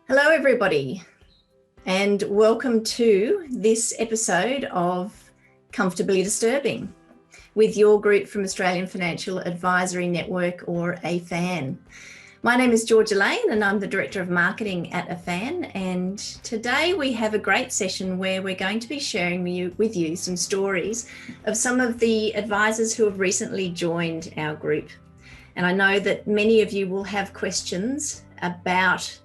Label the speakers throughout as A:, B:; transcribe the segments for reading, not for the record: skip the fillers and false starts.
A: Hello, everybody, and welcome to this episode of Comfortably Disturbing with your group from Australian Financial Advisory Network, or AFAN. My name is Georgia Lane and I'm the Director of Marketing at AFAN, and today we have a great session where we're going to be sharing with you some stories of some of the advisors who have recently joined our group. And I know that many of you will have questions about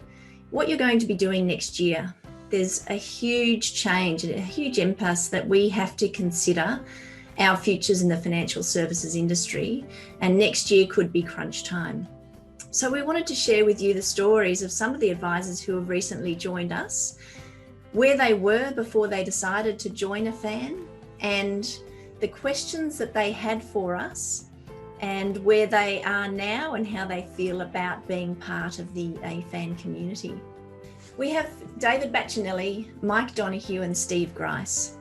A: what you're going to be doing next year. There's a huge change and a huge impasse that we have to consider our futures in the financial services industry, and next year could be crunch time. So we wanted to share with you the stories of some of the advisors who have recently joined us, where they were before they decided to join AFAN, and the questions that they had for us, and where they are now and how they feel about being part of the AFAN community. We have David Baccinelli, Mike Donohue and Steve Grice.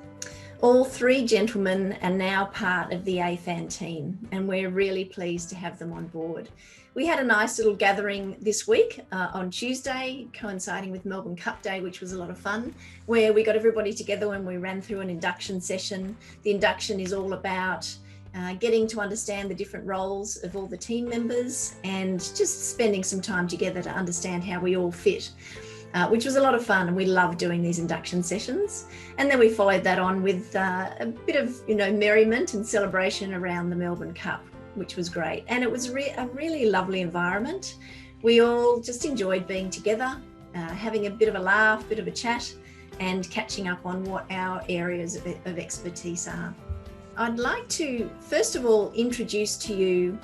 A: All three gentlemen are now part of the AFAN team, and we're really pleased to have them on board. We had a nice little gathering this week on Tuesday, coinciding with Melbourne Cup Day, which was a lot of fun, where we got everybody together and we ran through an induction session. The induction is all about getting to understand the different roles of all the team members and just spending some time together to understand how we all fit, which was a lot of fun, and we love doing these induction sessions. And then we followed that on with a bit of merriment and celebration around the Melbourne Cup, which was great. And it was a really lovely environment. We all just enjoyed being together, having a bit of a laugh, bit of a chat, and catching up on what our areas of expertise are. I'd like to, first of all, introduce to you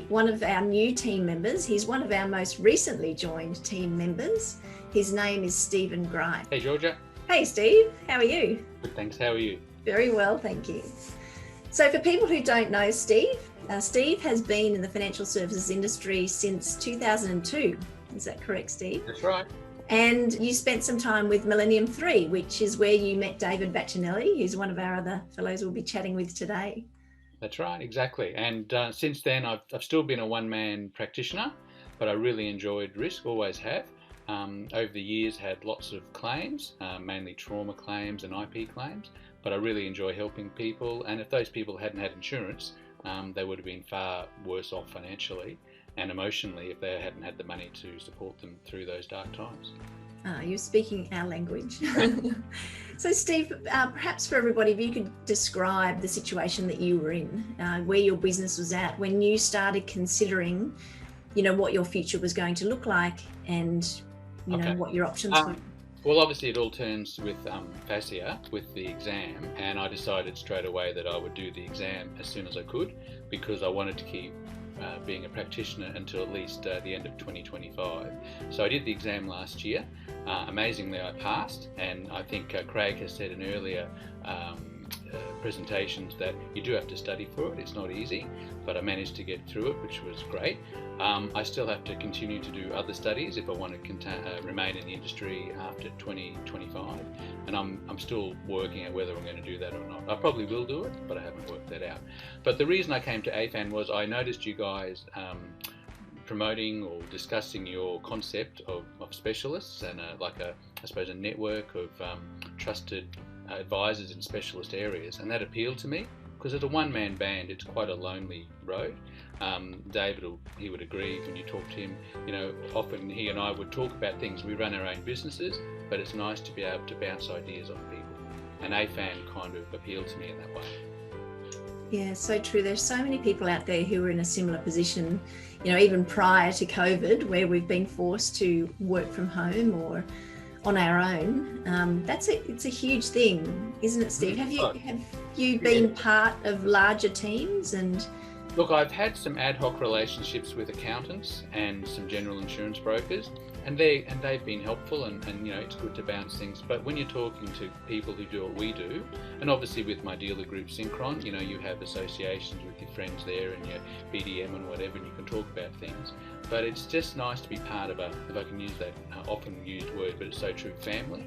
A: one of our new team members. He's one of our most recently joined team members. His name is Stephen Grice.
B: Hey, Georgia.
A: Hey, Steve. How are you?
B: Good, thanks. How are you?
A: Very well, thank you. So for people who don't know Steve, Steve has been in the financial services industry since 2002. Is that correct, Steve?
B: That's right.
A: And you spent some time with Millennium 3, which is where you met David Baccinelli, who's one of our other fellows we'll be chatting with today.
B: That's right, exactly. And since then, I've still been a one-man practitioner, but I really enjoyed risk, always have. Over the years, had lots of claims, mainly trauma claims and IP claims, but I really enjoy helping people. And if those people hadn't had insurance, they would have been far worse off financially and emotionally if they hadn't had the money to support them through those dark times.
A: You're speaking our language. So Steve, perhaps for everybody, if you could describe the situation that you were in, where your business was at when you started considering, what your future was going to look like, and what your options were.
B: Well, obviously it all turns with FASIA, with the exam, and I decided straight away that I would do the exam as soon as I could, because I wanted to keep being a practitioner until at least the end of 2025. So I did the exam last year. Amazingly, I passed, and I think Craig has said in earlier presentations that you do have to study for it. It's not easy, but I managed to get through it, which was great. I still have to continue to do other studies if I want to remain in the industry after 2025, and I'm still working out whether I'm going to do that or not. I probably will do it, but I haven't worked that out. But the reason I came to AFAN was I noticed you guys promoting or discussing your concept of specialists and I suppose a network of trusted advisors in specialist areas, and that appealed to me because as a one-man band it's quite a lonely road. David he would agree when you talk to him. Often he and I would talk about things. We run our own businesses, but it's nice to be able to bounce ideas off people, and AFAN kind of appealed to me in that way.
A: Yeah, so true. There's so many people out there who are in a similar position, even prior to COVID, where we've been forced to work from home or on our own. It's a huge thing, isn't it, Steve? Have you been part of larger teams? And
B: look, I've had some ad hoc relationships with accountants and some general insurance brokers, and they've been helpful, and it's good to bounce things. But when you're talking to people who do what we do, and obviously with my dealer group Synchron, you have associations with your friends there and your BDM and whatever, and you can talk about things. But it's just nice to be part of if I can use that often used word, but it's so true, family.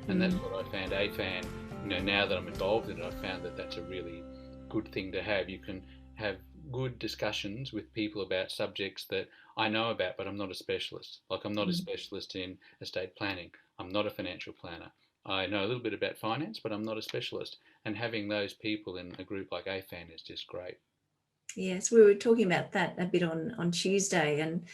B: And that's what I found AFAN, now that I'm involved in it, I found that that's a really good thing to have. You can have good discussions with people about subjects that I know about, but I'm not a specialist. Like I'm not a
A: Mm.
B: specialist in estate planning. I'm not a financial planner. I know a little bit about finance, but I'm not a specialist. And having those people in a group like AFAN is just great.
A: Yes, we were talking about that a bit on Tuesday, and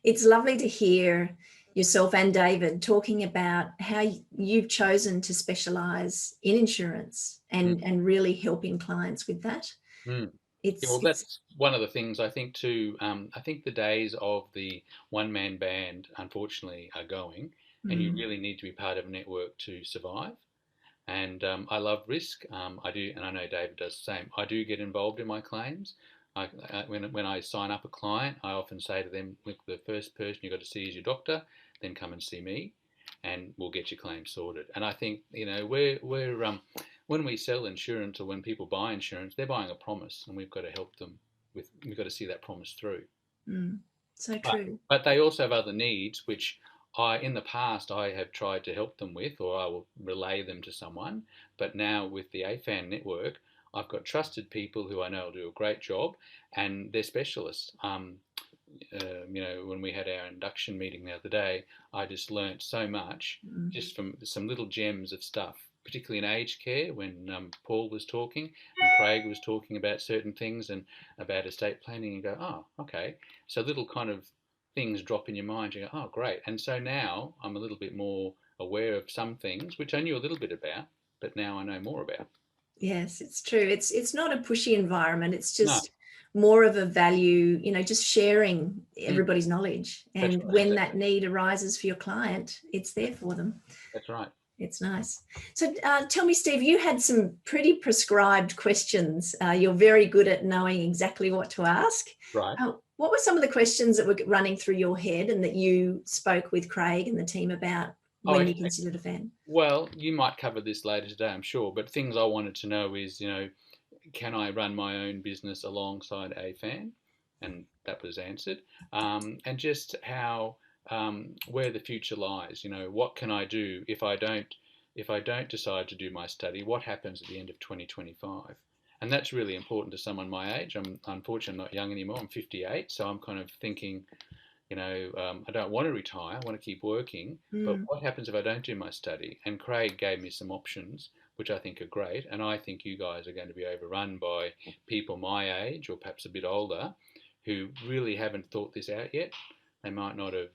A: it's lovely to hear yourself and David talking about how you've chosen to specialise in insurance
B: Mm.
A: and really helping clients with that.
B: Mm. Yeah,
A: It's
B: well,
A: it's
B: that's one of the things I think too. I think the days of the one-man band, unfortunately, are going, and you
A: mm,
B: really need to be part of a network to survive. And I love risk. I do, and I know David does the same. I do get involved in my claims. When I sign up a client, I often say to them, "Look, the first person you've got to see is your doctor. Then come and see me, and we'll get your claim sorted." And I think we're when we sell insurance or when people buy insurance, they're buying a promise, and we've got to help them with. We've got to see that promise through.
A: mm, so
B: But
A: true.
B: but they also have other needs which in the past I have tried to help them with, or I will relay them to someone. But now with the AFAN network, I've got trusted people who I know will do a great job, and they're specialists. When we had our induction meeting the other day, I just learnt so much
A: Mm,
B: just from some little gems of stuff, particularly in aged care when Paul was talking and Craig was talking about certain things and about estate planning. You go, oh, okay. So little kind of things drop in your mind. You go, oh, great. And so now I'm a little bit more aware of some things which I knew a little bit about, but now I know more about.
A: yes, it's true. It's not a pushy environment. It's
B: No,
A: just more of a value, just sharing
B: mm,
A: everybody's knowledge.
B: that's
A: And
B: right.
A: when that
B: Exactly.
A: need arises for your client, it's there for them.
B: That's right.
A: It's nice. So tell me, Steve, you had some pretty prescribed questions. You're very good at knowing exactly what to ask.
B: Right.
A: What were some of the questions that were running through your head and that you spoke with Craig and the team about
B: Oh,
A: when you
B: okay.
A: considered a fan?
B: Well, you might cover this later today, I'm sure, but things I wanted to know is, can I run my own business alongside AFAN? And that was answered. And just how, where the future lies. What can I do if I don't decide to do my study? What happens at the end of 2025? And that's really important to someone my age. I'm unfortunately not young anymore. I'm 58, so I'm kind of thinking, I don't want to retire. I want to keep working. But
A: Mm,
B: what happens if I don't do my study? And Craig gave me some options, which I think are great. And I think you guys are going to be overrun by people my age or perhaps a bit older who really haven't thought this out yet. They might not have,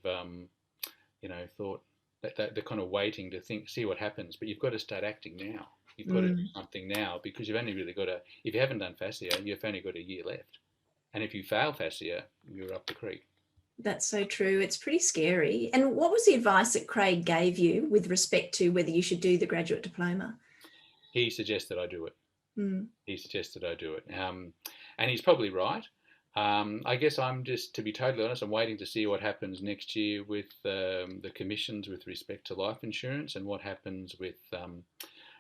B: thought that they're kind of waiting to see what happens. But you've got to start acting now. You've got to do
A: mm.
B: something now because you've only really got if you haven't done FASIA, you've only got a year left. And if you fail FASIA, you're up the creek.
A: That's so true. It's pretty scary. And what was the advice that Craig gave you with respect to whether you should do the graduate diploma?
B: He suggested I do it.
A: Mm,
B: He suggested I do it. And he's probably right. I guess I'm just, to be totally honest, I'm waiting to see what happens next year with the commissions with respect to life insurance and what happens with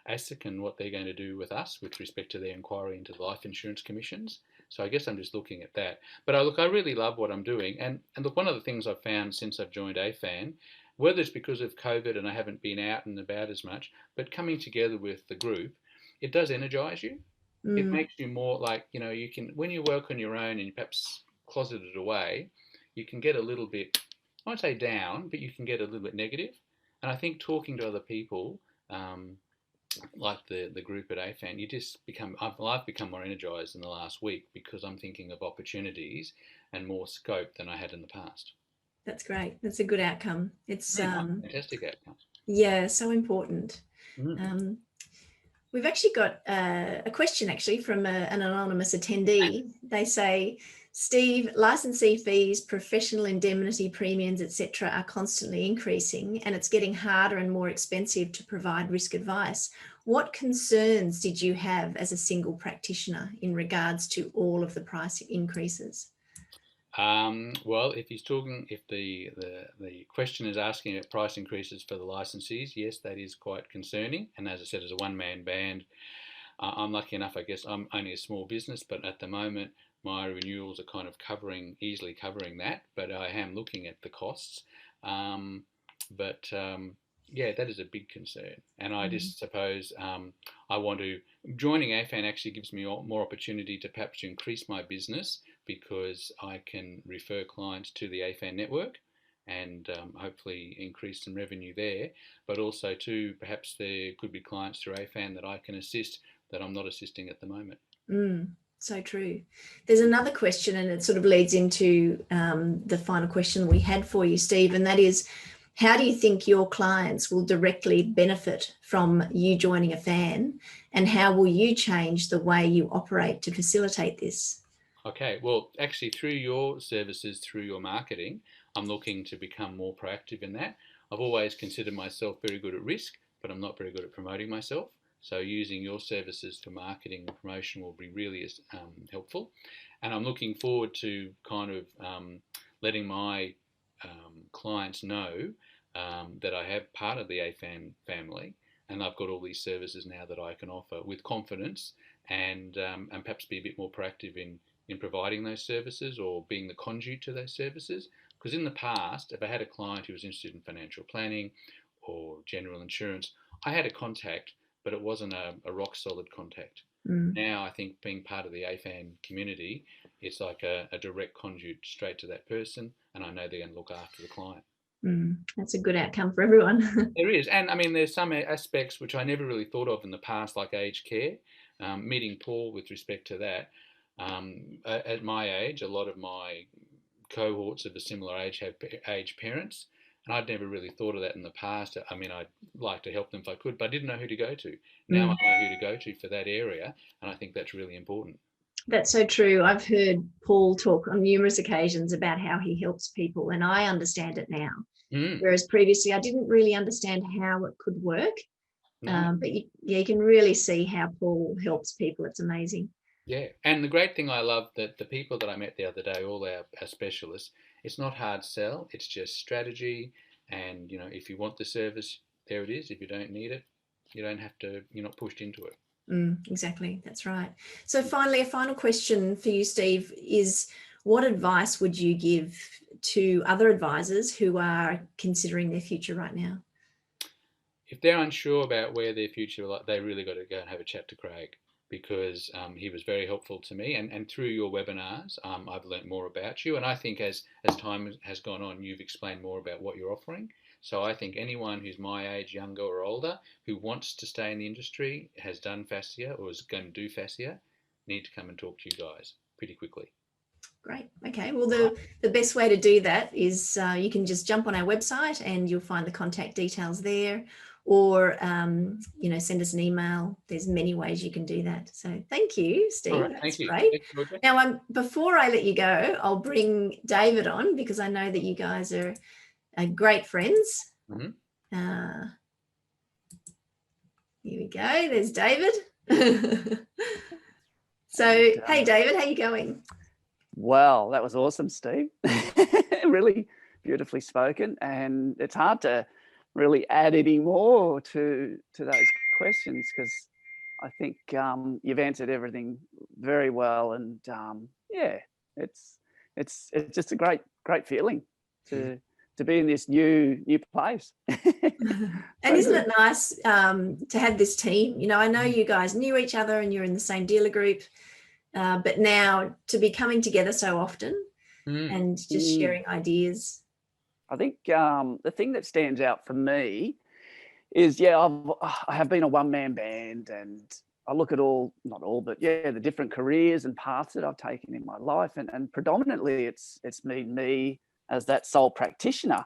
B: ASIC and what they're going to do with us with respect to their inquiry into the life insurance commissions. So I guess I'm just looking at that. But I really love what I'm doing. And look, one of the things I've found since I've joined AFAN, whether it's because of COVID and I haven't been out and about as much, but coming together with the group, it does energize you. It
A: mm.
B: makes you more like, you can, when you work on your own and you perhaps closeted away, you can get a little bit, I won't say down, but you can get a little bit negative. And I think talking to other people, um, like the group at AFAN, I've become more energised in the last week because I'm thinking of opportunities and more scope than I had in the past.
A: That's great. That's a good outcome. It's
B: Fantastic outcome.
A: yeah, so important.
B: Mm.
A: Um, we've actually got a question actually from an anonymous attendee. They say, Steve, licensee fees, professional indemnity premiums, etc., are constantly increasing, and it's getting harder and more expensive to provide risk advice. What concerns did you have as a single practitioner in regards to all of the price increases?
B: Well, if the question is asking about price increases for the licensees, yes, that is quite concerning. And as I said, as a one-man band, I'm lucky enough, I guess I'm only a small business, but at the moment, my renewals are kind of easily covering that. But I am looking at the costs. But Yeah, that is a big concern. And I
A: Mm.
B: just suppose I want to, joining AFAN actually gives me more opportunity to perhaps increase my business because I can refer clients to the AFAN network and hopefully increase some revenue there. But also, too, perhaps there could be clients through AFAN that I can assist that I'm not assisting at the moment.
A: Mm, so true. There's another question, and it sort of leads into the final question we had for you, Steve, and that is, how do you think your clients will directly benefit from you joining AFAN, and how will you change the way you operate to facilitate this?
B: Okay, well, actually, through your services, through your marketing, I'm looking to become more proactive in that. I've always considered myself very good at risk, but I'm not very good at promoting myself. So, using your services for marketing and promotion will be really helpful. And I'm looking forward to kind of letting my clients know that I have part of the AFAN family and I've got all these services now that I can offer with confidence and perhaps be a bit more proactive in providing those services or being the conduit to those services. Because in the past, if I had a client who was interested in financial planning or general insurance, I had a contact, but it wasn't a rock solid contact.
A: Mm.
B: Now I think being part of the AFAN community, it's like a direct conduit straight to that person, and I know they're going to look after the client.
A: That's a good outcome for everyone.
B: There is, and I mean, there's some aspects which I never really thought of in the past, like aged care. Meeting Paul with respect to that, at my age, a lot of my cohorts of a similar age have aged parents, and I'd never really thought of that in the past. I mean, I'd like to help them if I could, but I didn't know who to go to. Now
A: Mm.
B: I know who to go to for that area, and I think that's really important.
A: That's so true. I've heard Paul talk on numerous occasions about how he helps people, and I understand it now.
B: Mm,
A: Whereas previously, I didn't really understand how it could work.
B: no.
A: But yeah, you can really see how Paul helps people. It's amazing.
B: Yeah, and the great thing I love that the people that I met the other day, all our specialists, it's not hard sell. It's just strategy, and if you want the service, there it is. If you don't need it, you don't have to. You're not pushed into it.
A: Exactly. That's right. So finally, a final question for you, Steve, is what advice would you give to other advisors who are considering their future right now?
B: If they're unsure about where their future, like they really got to go and have a chat to Craig because he was very helpful to me, and through your webinars, I've learnt more about you, and I think as time has gone on, you've explained more about what you're offering. So I think anyone who's my age, younger or older, who wants to stay in the industry, has done fascia or is going to do fascia, need to come and talk to you guys pretty quickly.
A: Great. Okay. Well, the best way to do that is you can just jump on our website and you'll find the contact details there, or send us an email. There's many ways you can do that. So thank you,
B: All
A: Steve.
B: right,
A: That's
B: thank you.
A: great.
B: Thanks, Georgia.
A: Now, before I let you go, I'll bring David on because I know that you guys are great friends.
B: Mm-hmm.
A: Here we go. There's David. So, hey, David, how you going?
C: Well, that was awesome, Steve. Really beautifully spoken, and it's hard to really add any more to those questions because I think you've answered everything very well, and yeah, it's just a great feeling to be in this new place.
A: And isn't it nice to have this team? I know you guys knew each other and you're in the same dealer group, but now to be coming together so often and just sharing ideas.
C: I think the thing that stands out for me is, I have been a one-man band, and I look at not all, but the different careers and paths that I've taken in my life, and predominantly it's been me as that sole practitioner.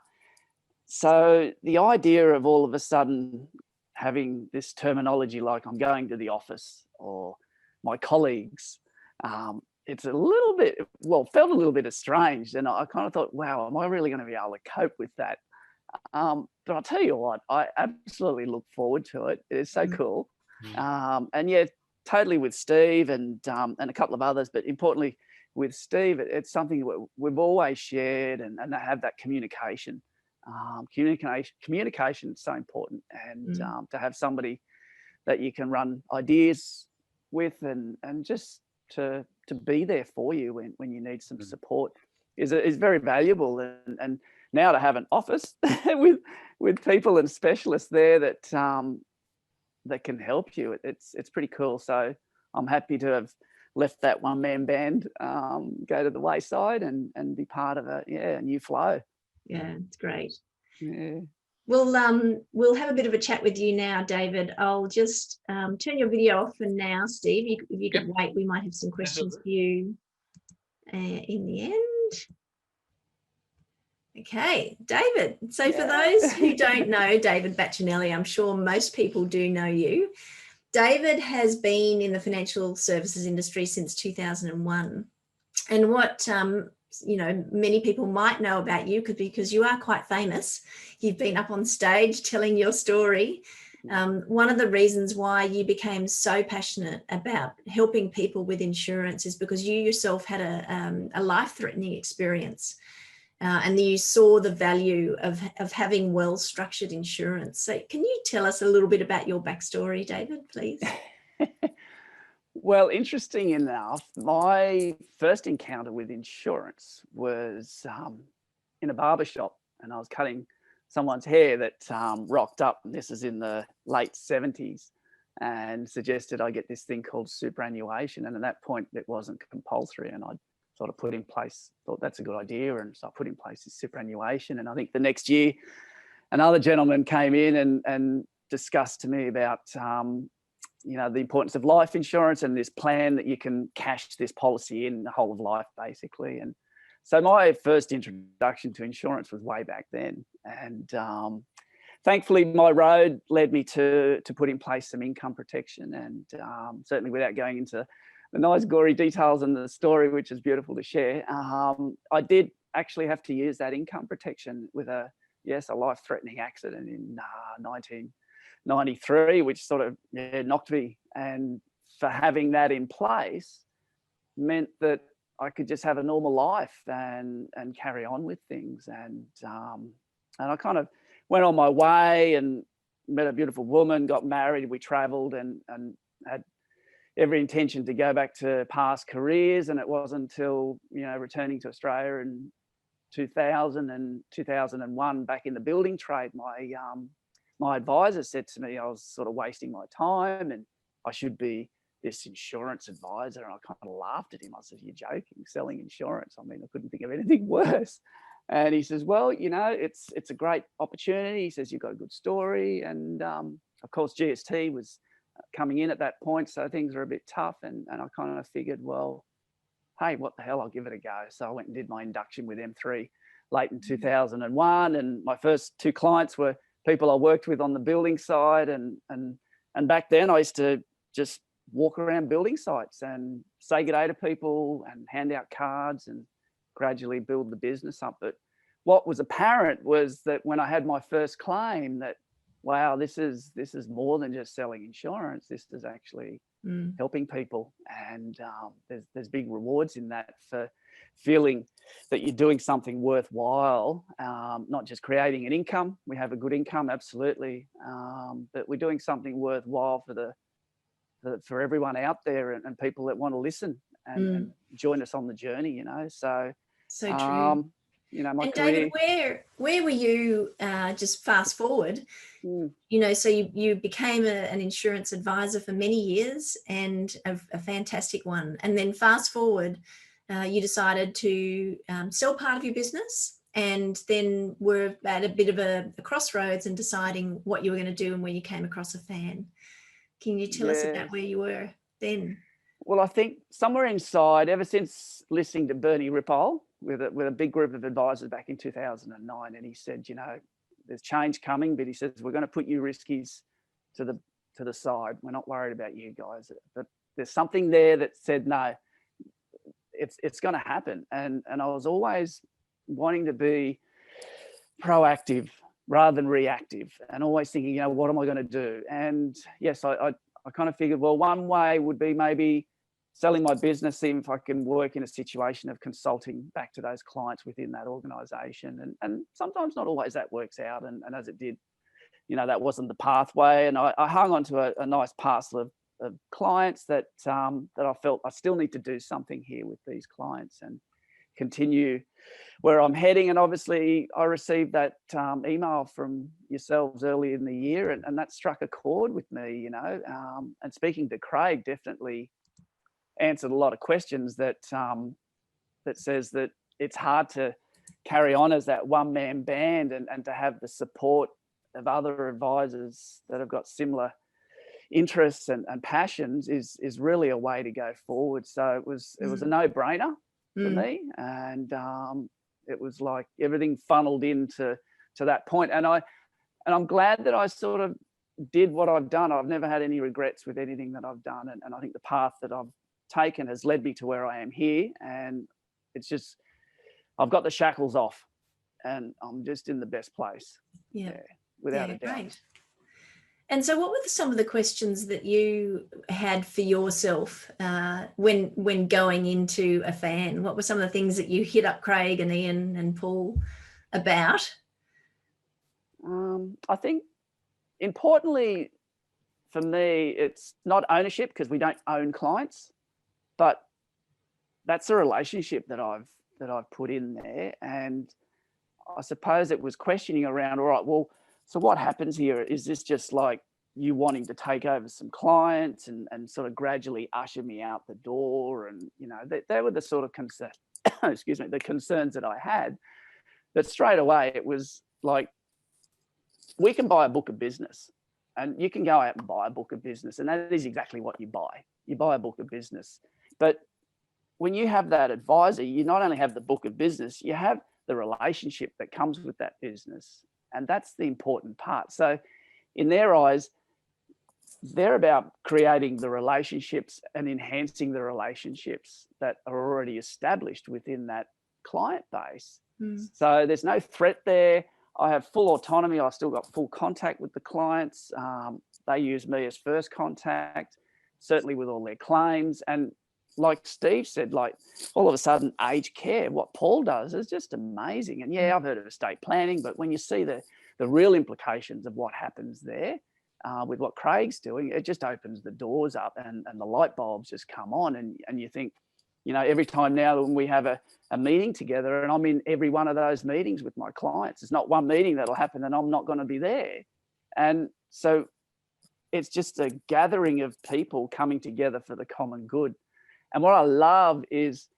C: So the idea of all of a sudden having this terminology like I'm going to the office or my colleagues, it's a little bit, felt a little bit estranged. And I kind of thought, wow, am I really going to be able to cope with that? But I'll tell you what, I absolutely look forward to it. It's so cool. And totally with Steve and a couple of others, but importantly with Steve, it's something we've always shared and have that communication. Communication is so important, and to have somebody that you can run ideas with and just to be there for you when you need some support is very valuable. And now to have an office with people and specialists there that that can help you. It's pretty cool. So I'm happy to have left that one-man band go to the wayside and be part of a new flow.
A: Yeah, it's great.
C: Yeah.
A: We'll have a bit of a chat with you now, David. I'll just turn your video off for now, Steve. If you could wait, we might have some questions for you in the end. Okay, David. So for those who don't know David Baccinelli, I'm sure most people do know you. David has been in the financial services industry since 2001. And what many people might know about you because you are quite famous. You've been up on stage telling your story. One of the reasons why you became so passionate about helping people with insurance is because you yourself had a life-threatening experience, and you saw the value of having well-structured insurance. So can you tell us a little bit about your backstory, David, please?
C: Well, interesting enough, my first encounter with insurance was in a barber shop, and I was cutting someone's hair that rocked up, and this is in the late 70s, and suggested I get this thing called superannuation. And at that point, it wasn't compulsory, and I sort of thought that's a good idea, and so I put in place this superannuation. And I think the next year, another gentleman came in and discussed to me about the importance of life insurance and this plan that you can cash this policy in the whole of life, basically. And so my first introduction to insurance was way back then. And thankfully, my road led me to put in place some income protection. And certainly without going into the nice gory details in the story, which is beautiful to share, I did actually have to use that income protection with a life-threatening accident in 1993, which sort of knocked me. And for having that in place meant that I could just have a normal life and carry on with things. And I kind of went on my way and met a beautiful woman, got married, we traveled and had every intention to go back to past careers. And it wasn't until, returning to Australia in 2000 and 2001 back in the building trade, my advisor said to me I was sort of wasting my time and I should be this insurance advisor. And I kind of laughed at him. I said, "You're joking, selling insurance? I mean, I couldn't think of anything worse." And he says, "Well, it's a great opportunity." He says, "You've got a good story." And of course, GST was coming in at that point, so things were a bit tough. And I kind of figured, well, hey, what the hell, I'll give it a go. So I went and did my induction with M3 late in 2001. And my first two clients were people I worked with on the building side. And back then I used to just walk around building sites and say good day to people and hand out cards and gradually build the business up. But what was apparent was that when I had my first claim, that, wow, this is more than just selling insurance. This is actually helping people. And there's big rewards in that for feeling that you're doing something worthwhile, not just creating an income. We have a good income, absolutely, but we're doing something worthwhile for everyone out there and people that want to listen and join us on the journey. So
A: true.
C: My
A: and
C: career.
A: David, where were you? Just fast forward. So you became an insurance advisor for many years, and a fantastic one. And then fast forward, you decided to sell part of your business, and then were at a bit of a crossroads and deciding what you were going to do, and when you came across AFAN. Can you tell us about where you were then?
C: Well, I think somewhere inside, ever since listening to Bernie Ripoll with a big group of advisors back in 2009, and he said, there's change coming, but he says, we're going to put you riskies to the side. We're not worried about you guys. But there's something there that said, no, it's going to happen. And I was always wanting to be proactive rather than reactive, and always thinking, what am I going to do? And yes, I kind of figured, well, one way would be maybe selling my business, even if I can work in a situation of consulting back to those clients within that organisation. And sometimes not always that works out. And as it did, that wasn't the pathway. And I hung on to a nice parcel of clients that I felt I still need to do something here with these clients. And continue where I'm heading. And obviously I received that email from yourselves early in the year, and that struck a chord with me, you know. And speaking to Craig definitely answered a lot of questions that that says that it's hard to carry on as that one-man band and to have the support of other advisors that have got similar interests and passions is really a way to go forward. So it was a no-brainer for me, and it was like everything funneled into that point. And I'm glad that I sort of did what I've done. I've never had any regrets with anything that I've done, and I think the path that I've taken has led me to where I am here. And it's just, I've got the shackles off, and I'm just in the best place. Yeah, without a doubt.
A: Great. And so what were some of the questions that you had for yourself when going into AFAN? What were some of the things that you hit up Craig and Ian and Paul about?
C: I think importantly for me, it's not ownership, because we don't own clients, but that's a relationship that I've put in there. And I suppose it was questioning around, all right, well, so what happens here? Is this just like you wanting to take over some clients and sort of gradually usher me out the door? And, you know, they were the sort of concerns, excuse me, the concerns that I had. But straight away, it was like, we can buy a book of business, and you can go out and buy a book of business. And that is exactly what you buy. You buy a book of business. But when you have that advisor, you not only have the book of business, you have the relationship that comes with that business. And that's the important part. So in their eyes, they're about creating the relationships and enhancing the relationships that are already established within that client base. So there's no threat there. I have full autonomy. I've still got full contact with the clients. They use me as first contact, certainly with all their claims. And like Steve said, like all of a sudden aged care, what Paul does is just amazing. And yeah, I've heard of estate planning, but when you see the real implications of what happens there with what Craig's doing, it just opens the doors up, and the light bulbs just come on. And you think, you know, every time now when we have a meeting together, and I'm in every one of those meetings with my clients, it's not one meeting that'll happen and I'm not going to be there. And so it's just a gathering of people coming together for the common good. And what I love is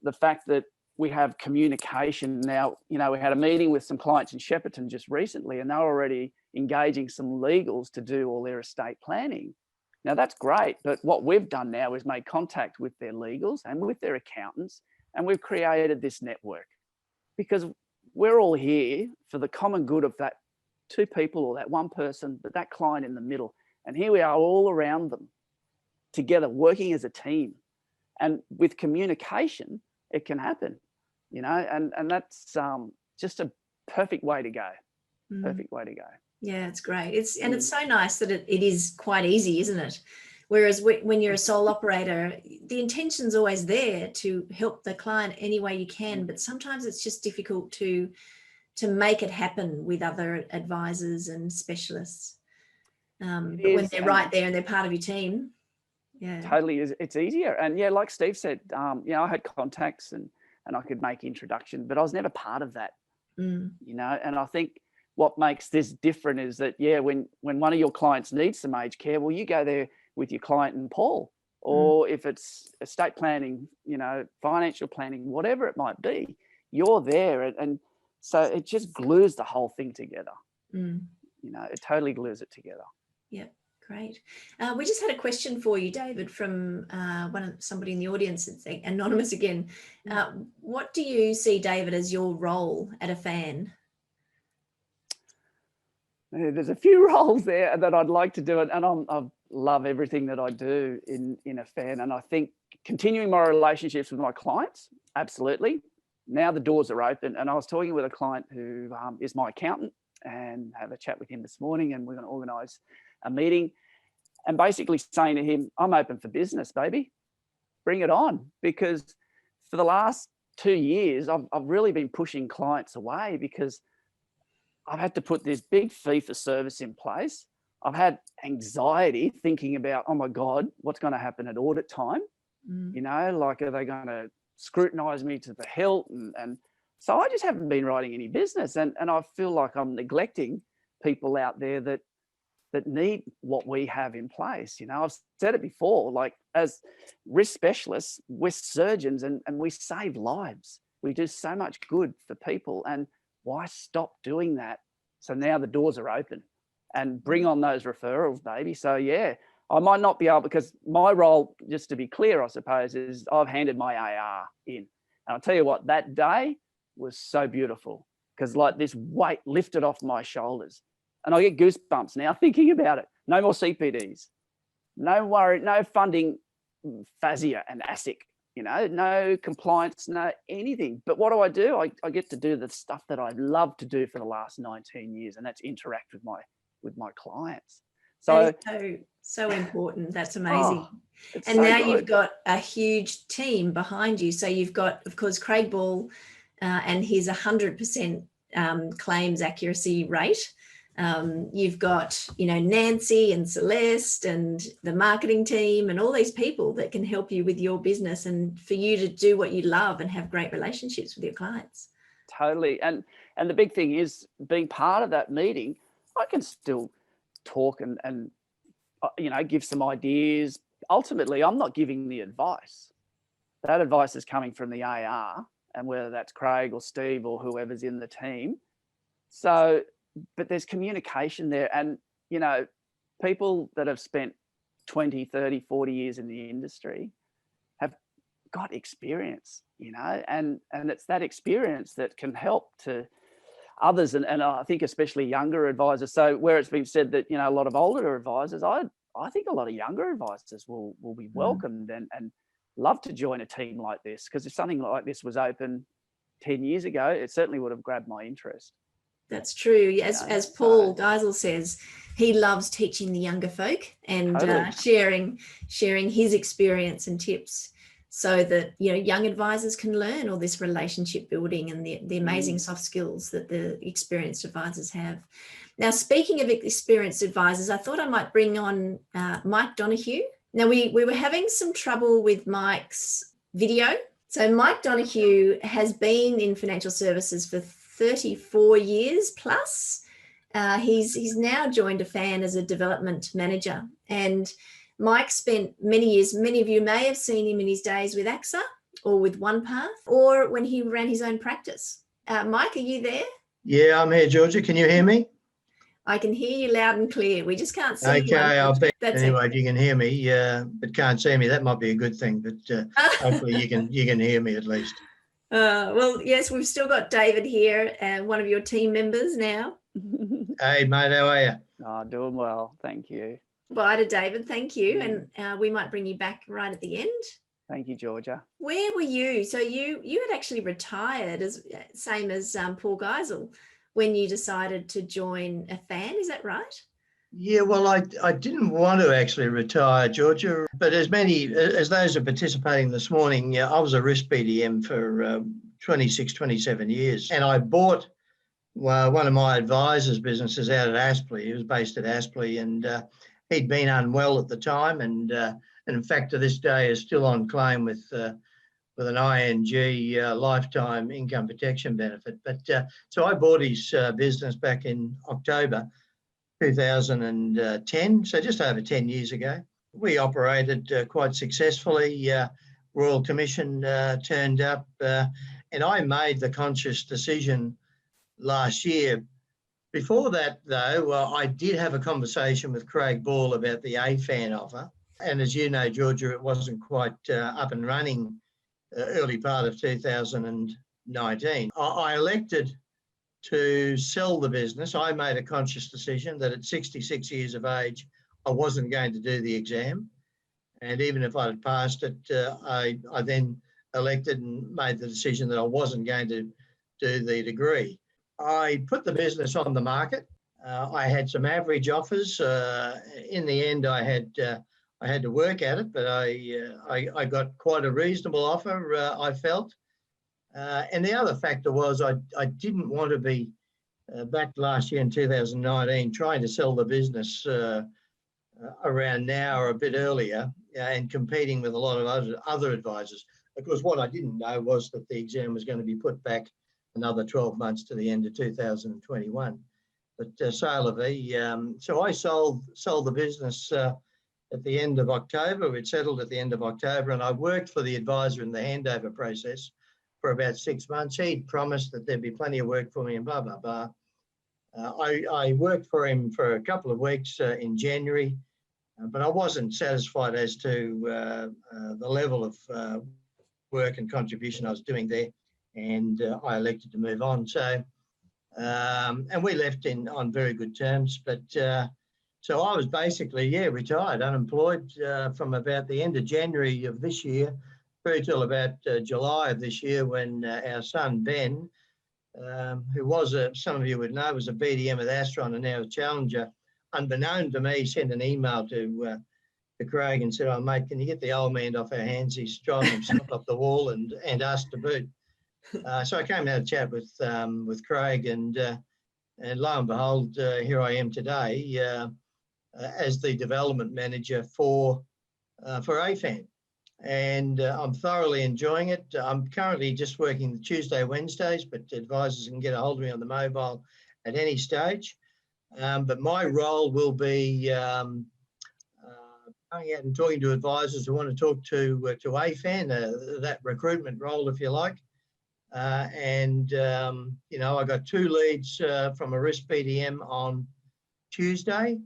C: the fact that we have communication now. You know, we had a meeting with some clients in Shepparton just recently, and they're already engaging some legals to do all their estate planning. Now that's great, but what we've done now is made contact with their legals and with their accountants, and we've created this network because we're all here for the common good of that two people or that one person, but that client in the middle. And here we are all around them together, working as a team. And with communication, it can happen, you know, and that's just a perfect way to go. Perfect way to go.
A: Yeah, it's great. It's so nice that it is quite easy, isn't it? Whereas when you're a sole operator, the intention's always there to help the client any way you can, but sometimes it's just difficult to make it happen with other advisors and specialists. But when they're right there and they're part of your team, yeah,
C: totally is. It's easier. And yeah, like Steve said, you know, I had contacts and I could make introduction, but I was never part of that, you know. And I think what makes this different is that, yeah, when one of your clients needs some aged care, well, you go there with your client and Paul, or if it's estate planning, you know, financial planning, whatever it might be, you're there. And so it just glues the whole thing together. You know, it totally glues it together.
A: Yeah. Great. We just had a question for you, David, from somebody in the audience. It's anonymous again. What do you see, David, as your role at AFAN?
C: There's a few roles there that I'd like to do, and I love everything that I do in AFAN. And I think continuing my relationships with my clients, absolutely. Now the doors are open, and I was talking with a client who is my accountant, and have a chat with him this morning, and we're going to organise a meeting, and basically saying to him, I'm open for business, baby. Bring it on. Because for the last 2 years, I've really been pushing clients away because I've had to put this big fee for service in place. I've had anxiety thinking about, oh my God, what's going to happen at audit time? You know, like, are they going to scrutinise me to the hilt, and so I just haven't been writing any business, and I feel like I'm neglecting people out there that need what we have in place. You know, I've said it before, like as risk specialists, we're surgeons and we save lives. We do so much good for people, and why stop doing that? So now the doors are open, and bring on those referrals, baby. So yeah, I might not be able, because my role, just to be clear, I suppose, is I've handed my AR in. And I'll tell you what, that day was so beautiful, because like this weight lifted off my shoulders. And I get goosebumps now thinking about it. No more CPDs, no worry, no funding FASIA and ASIC, you know, no compliance, no anything. But what do? I get to do the stuff that I've loved to do for the last 19 years, and that's interact with my clients. So
A: so important. That's amazing. And
C: so
A: now
C: good.
A: you've got a huge team behind you. So you've got, of course, Craig Ball and his 100% claims accuracy rate. You've got, you know, Nancy and Celeste and the marketing team and all these people that can help you with your business and for you to do what you love and have great relationships with your clients.
C: Totally. And the big thing is, being part of that meeting, I can still talk and you know, give some ideas. Ultimately, I'm not giving the advice. That advice is coming from the AR, and whether that's Craig or Steve or whoever's in the team. So, but there's communication there, and, you know, people that have spent 20, 30, 40 years in the industry have got experience, you know, and it's that experience that can help to others, and I think especially younger advisors. So where it's been said that, you know, a lot of older advisors, I think a lot of younger advisors will be welcomed and love to join a team like this, because if something like this was open 10 years ago, it certainly would have grabbed my interest.
A: That's true. As Paul Geisel says, he loves teaching the younger folk and
C: Totally.
A: sharing his experience and tips, so that, you know, young advisors can learn all this relationship building and the amazing soft skills that the experienced advisors have. Now, speaking of experienced advisors, I thought I might bring on Mike Donohue. Now, we were having some trouble with Mike's video. So Mike Donohue has been in financial services for 34 years plus. He's now joined AFAN as a development manager, and Mike spent many years, many of you may have seen him in his days with AXA or with OnePath, or when he ran his own practice. Mike, are you there?
D: Yeah, I'm here, Georgia. Can you hear me?
A: I can hear you loud and clear. We just can't see you.
D: Okay, I'll bet.
A: That's
D: anyway, if you can hear me, but can't see me, that might be a good thing. But hopefully you can hear me at least.
A: Well, yes, we've still got David here, one of your team members now.
D: Hey, mate, how are you?
C: Oh, doing well, thank you.
A: Bye to David, thank you. And we might bring you back right at the end.
C: Thank you, Georgia.
A: Where were you? So you had actually retired, as same as Paul Geisel, when you decided to join AFAN, is that right?
D: Yeah, well, I didn't want to actually retire, Georgia, but as many as those are participating this morning, I was a risk BDM for 26, 27 years. And I bought one of my advisors' businesses out at Aspley. He was based at Aspley, and he'd been unwell at the time, and in fact to this day is still on claim with an ING lifetime income protection benefit. But so I bought his business back in October 2010, so just over 10 years ago. We operated quite successfully. Royal Commission turned up, and I made the conscious decision last year. Before that, though, I did have a conversation with Craig Ball about the AFAN offer. And as you know, Georgia, it wasn't quite up and running early part of 2019. I elected to sell the business. I made a conscious decision that at 66 years of age, I wasn't going to do the exam. And even if I had passed it, I then elected and made the decision that I wasn't going to do the degree. I put the business on the market. I had some average offers. In the end, I had to work at it, but I got quite a reasonable offer, I felt. And the other factor was I didn't want to be back last year in 2019 trying to sell the business around now or a bit earlier and competing with a lot of other advisors. Of course, what I didn't know was that the exam was going to be put back another 12 months to the end of 2021. But so la vie. So I sold the business at the end of October. It settled at the end of October, and I worked for the advisor in the handover process for about 6 months. He'd promised that there'd be plenty of work for me and blah, blah, blah. I worked for him for a couple of weeks in January, but I wasn't satisfied as to the level of work and contribution I was doing there, and I elected to move on. So, and we left on very good terms, but so I was basically, retired, unemployed from about the end of January of this year through till about July of this year, when our son, Ben, who was, some of you would know, was a BDM at Astron and now a Challenger, unbeknown to me, sent an email to Craig and said, "Oh, mate, can you get the old man off our hands? He's driving himself up the wall and us to boot." So I came and had a chat with Craig, and lo and behold, here I am today as the development manager for AFAN. And I'm thoroughly enjoying it. I'm currently just working the Tuesday, Wednesdays, but advisors can get a hold of me on the mobile at any stage. But my role will be going out and talking to advisors who want to talk to AFAN, that recruitment role, if you like. You know, I got 2 leads from a risk BDM on Tuesday,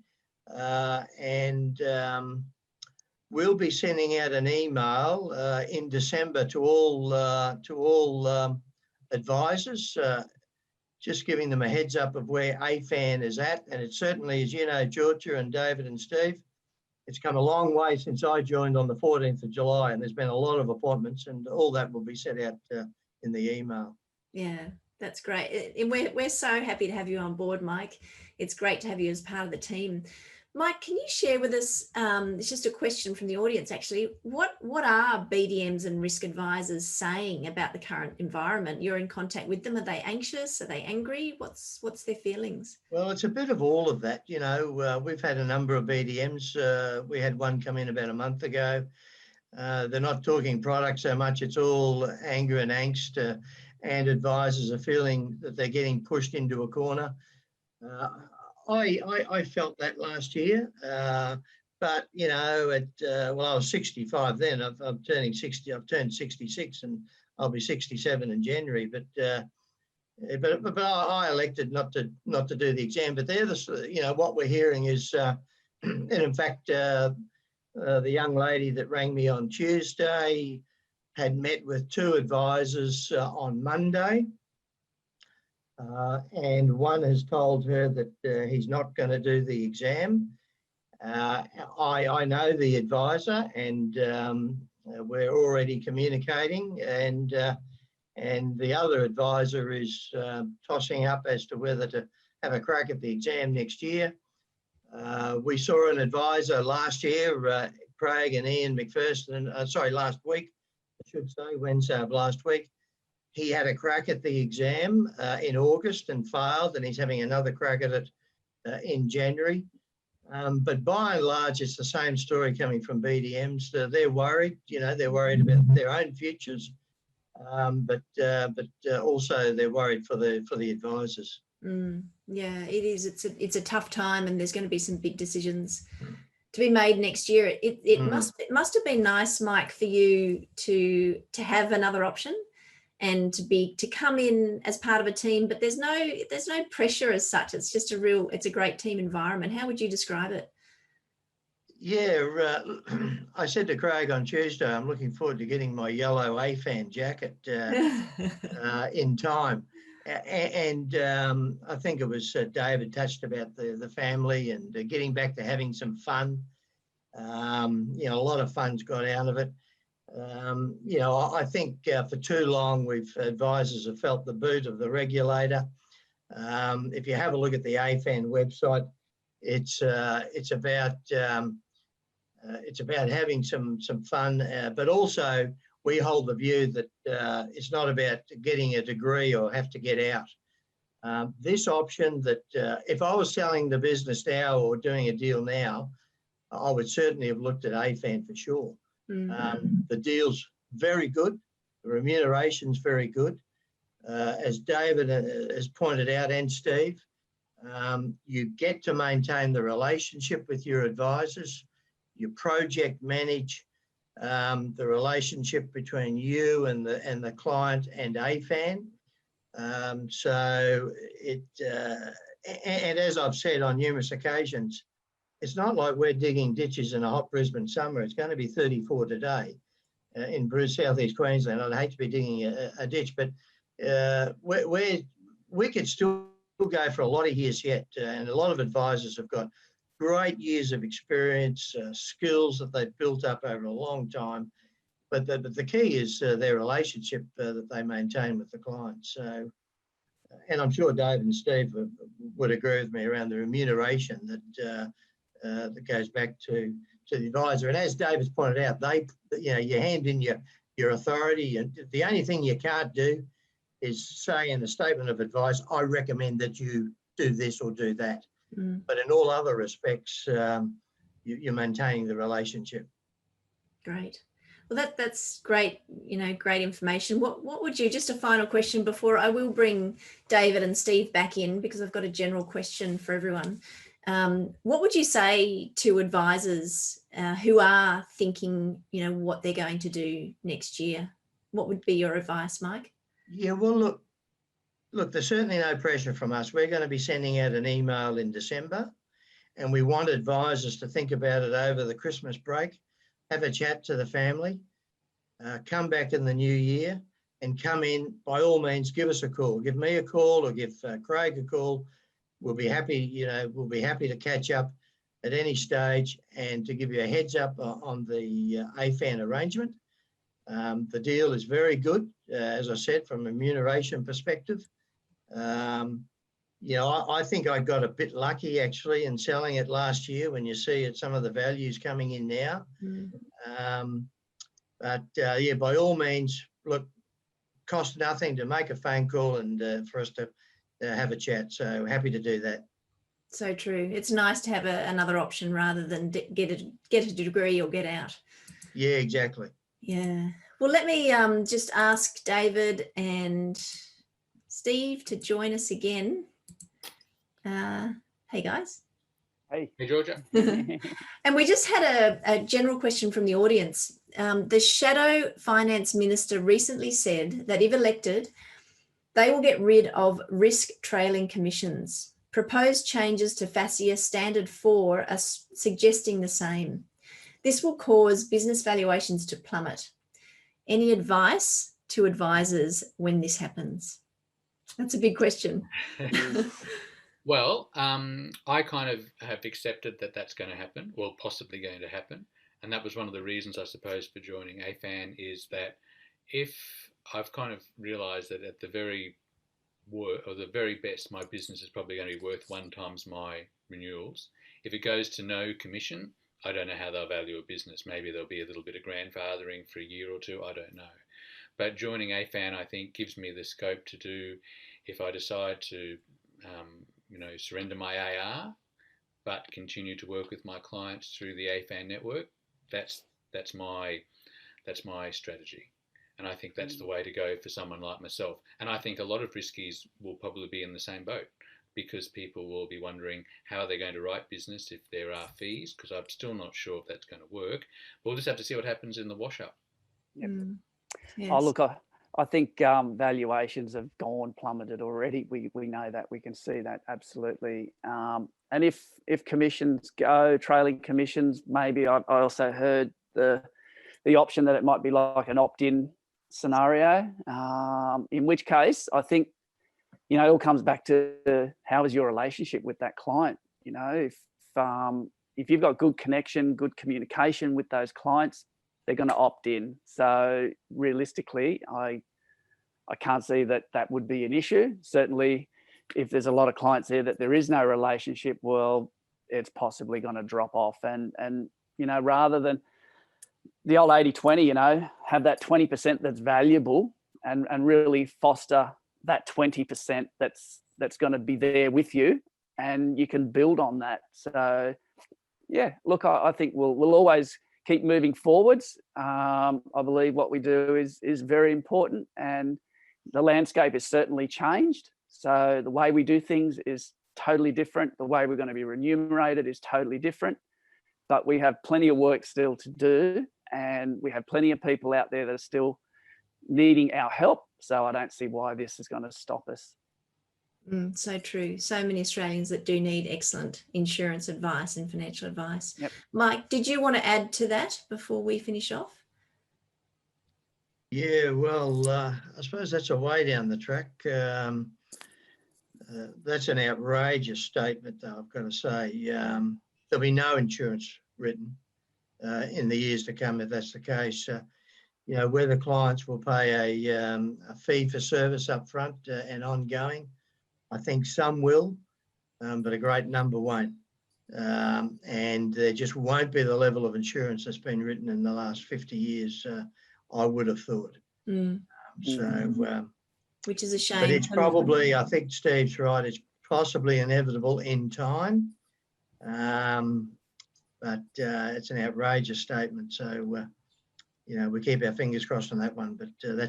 D: we'll be sending out an email in December to all advisors, just giving them a heads up of where AFAN is at. And it certainly, as you know, Georgia and David and Steve, it's come a long way since I joined on the 14th of July, and there's been a lot of appointments, and all that will be set out in the email.
A: Yeah, that's great. And we're so happy to have you on board, Mike. It's great to have you as part of the team. Mike, can you share with us, it's just a question from the audience actually, what are BDMs and risk advisors saying about the current environment? You're in contact with them. Are they anxious? Are they angry? What's their feelings?
D: Well, it's a bit of all of that. You know, we've had a number of BDMs. We had one come in about a month ago. They're not talking product so much. It's all anger and angst, and advisors are feeling that they're getting pushed into a corner. I felt that last year, but you know, I was 65 then. I'm turning 60. I've turned 66, and I'll be 67 in January. But I elected not to do the exam. But they're what we're hearing is, and in fact, the young lady that rang me on Tuesday had met with 2 advisors on Monday. And one has told her that he's not going to do the exam. I know the advisor, and we're already communicating, and the other advisor is tossing up as to whether to have a crack at the exam next year. We saw an advisor last year, Craig and Ian McPherson, last week, I should say, Wednesday of last week. He had a crack at the exam in August and failed, and he's having another crack at it in January. But by and large, it's the same story coming from BDMs. They're worried, they're worried about their own futures, but also they're worried for the advisors.
A: Yeah, it is. It's a tough time, and there's going to be some big decisions to be made next year. It must have been nice, Mike, for you to have another option and to come in as part of a team, but there's no pressure as such. It's just it's a great team environment. How would you describe it?
D: Yeah, I said to Craig on Tuesday, I'm looking forward to getting my yellow AFAN jacket in time. And I think it was David touched about the family and getting back to having some fun. A lot of fun's got out of it. I think for too long advisors have felt the boot of the regulator. If you have a look at the AFAN website, it's about having some fun, but also we hold the view that it's not about getting a degree or have to get out. This option that if I was selling the business now or doing a deal now, I would certainly have looked at AFAN for sure. The deal's very good. The remuneration's very good. As David has pointed out, and Steve, you get to maintain the relationship with your advisors. You project manage the relationship between you and the client and AFAN. And as I've said on numerous occasions, it's not like we're digging ditches in a hot Brisbane summer. It's going to be 34 today in southeast Queensland. I'd hate to be digging a ditch, but we could still go for a lot of years yet. And a lot of advisors have got great years of experience, skills that they've built up over a long time. But the key is their relationship that they maintain with the client. So, and I'm sure Dave and Steve would agree with me around the remuneration that goes back to the advisor. And as David's pointed out, you hand in your authority, and the only thing you can't do is say in a statement of advice, I recommend that you do this or do that. But in all other respects, you're maintaining the relationship.
A: Great. Well, that's great, great information. What would you, just a final question before I will bring David and Steve back in, because I've got a general question for everyone. What would you say to advisors who are thinking, what they're going to do next year? What would be your advice, Mike?
D: Yeah, well, look, there's certainly no pressure from us. We're going to be sending out an email in December, and we want advisors to think about it over the Christmas break, have a chat to the family, come back in the new year, and come in, by all means, give us a call. Give me a call or give Craig a call. We'll be happy, to catch up at any stage and to give you a heads up on the AFAN arrangement. The deal is very good, as I said, from a remuneration perspective. I think I got a bit lucky actually in selling it last year when you see some of the values coming in now. But by all means, look, cost nothing to make a phone call and for us to have a chat. So happy to do that.
A: So true. It's nice to have another option rather than get a degree or get out.
D: Yeah, exactly.
A: Yeah. Well, let me just ask David and Steve to join us again. Hey, guys.
C: Hey,
B: Georgia.
A: And we just had a general question from the audience. The Shadow Finance Minister recently said that if elected, they will get rid of risk trailing commissions. Proposed changes to FASIA Standard 4 are suggesting the same. This will cause business valuations to plummet. Any advice to advisors when this happens? That's a big question.
B: Well, I kind of have accepted that that's going to happen, or possibly going to happen. And that was one of the reasons, I suppose, for joining AFAN, is that if I've kind of realised that at the very best, my business is probably going to be worth 1 times my renewals. If it goes to no commission, I don't know how they'll value a business. Maybe there'll be a little bit of grandfathering for a year or two. I don't know. But joining AFAN, I think, gives me the scope to do, if I decide to, surrender my AR, but continue to work with my clients through the AFAN network. That's my strategy. And I think that's the way to go for someone like myself. And I think a lot of riskies will probably be in the same boat, because people will be wondering how they're going to write business if there are fees, because I'm still not sure if that's going to work. We'll just have to see what happens in the wash-up.
C: Yep.
A: Yes.
C: Oh, look, I think valuations have plummeted already. We know that. We can see that, absolutely. And if commissions go, trailing commissions, maybe I also heard the option that it might be like an opt-in scenario, in which case I think, it all comes back to how is your relationship with that client. If you've got good connection, good communication with those clients, they're going to opt in. So realistically, I can't see that would be an issue. Certainly, if there's a lot of clients there that there is no relationship, well, it's possibly going to drop off. And rather than the old 80-20, have that 20% that's valuable and really foster that 20% that's going to be there with you, and you can build on that. So yeah, look, I think we'll always keep moving forwards. I believe what we do is very important, and the landscape has certainly changed. So the way we do things is totally different. The way we're going to be remunerated is totally different. But we have plenty of work still to do, and we have plenty of people out there that are still needing our help. So I don't see why this is going to stop us.
A: So true. So many Australians that do need excellent insurance advice and financial advice.
C: Yep.
A: Mike, did you want to add to that before we finish off?
D: Yeah, well, I suppose that's a way down the track. That's an outrageous statement, though, I've got to say. There'll be no insurance written in the years to come if that's the case. Whether clients will pay a fee for service up front and ongoing, I think some will, but a great number won't. And there just won't be the level of insurance that's been written in the last 50 years, I would have thought.
A: Which is a shame.
D: But it's probably, I think Steve's right, it's possibly inevitable in time. But it's an outrageous statement. So, we keep our fingers crossed on that one, but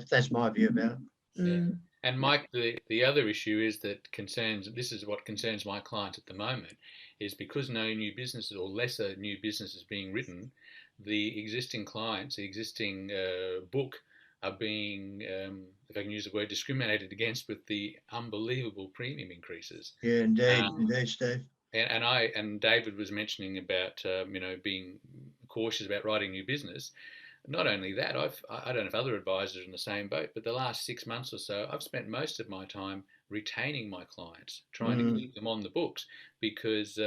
D: that's my view about it.
B: Yeah. And Mike, the other issue is that this is what concerns my clients at the moment, is because no new businesses or lesser new businesses being written, the existing clients, the existing book are being, if I can use the word, discriminated against with the unbelievable premium increases.
D: Yeah, indeed, Steve.
B: And David was mentioning about being cautious about writing new business. Not only that, I don't know if other advisors are in the same boat, but the last 6 months or so, I've spent most of my time retaining my clients, trying to keep them on the books, because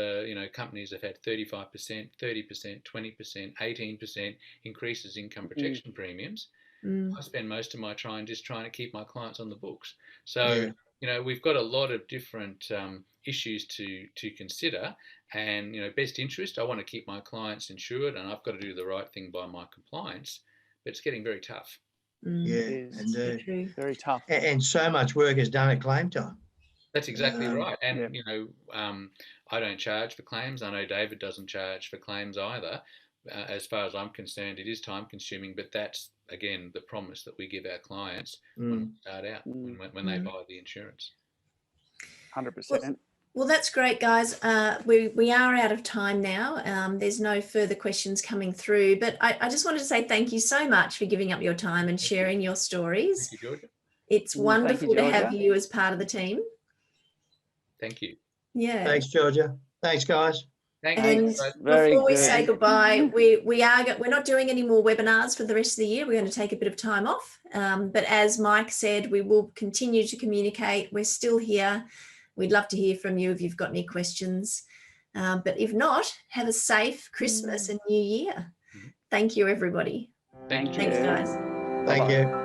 B: companies have had 35%, 30%, 20%, 18% increases in income protection premiums. I spend most of my time just trying to keep my clients on the books. So, we've got a lot of different issues to consider, and best interest, I want to keep my clients insured, and I've got to do the right thing by my compliance, but it's getting very tough.
D: Yeah, and
C: very tough,
D: and so much work is done at claim time.
B: That's exactly right. And I don't charge for claims. I know David doesn't charge for claims either. As far as I'm concerned, it is time consuming, but that's again the promise that we give our clients when we start out, when they buy the insurance.
C: 100%.
A: Well, that's great, guys. We are out of time now. There's no further questions coming through, but I just wanted to say thank you so much for giving up your time and sharing your stories.
B: Thank you, Georgia.
A: It's wonderful to have you as part of the team.
B: Thank you.
A: Yeah.
D: Thanks, Georgia. Thanks, guys.
A: And before we say goodbye, we're not doing any more webinars for the rest of the year. We're going to take a bit of time off. But as Mike said, we will continue to communicate. We're still here. We'd love to hear from you if you've got any questions. But if not, have a safe Christmas and New Year. Thank you, everybody.
B: Thank you.
A: Thanks, guys.
D: Thank you.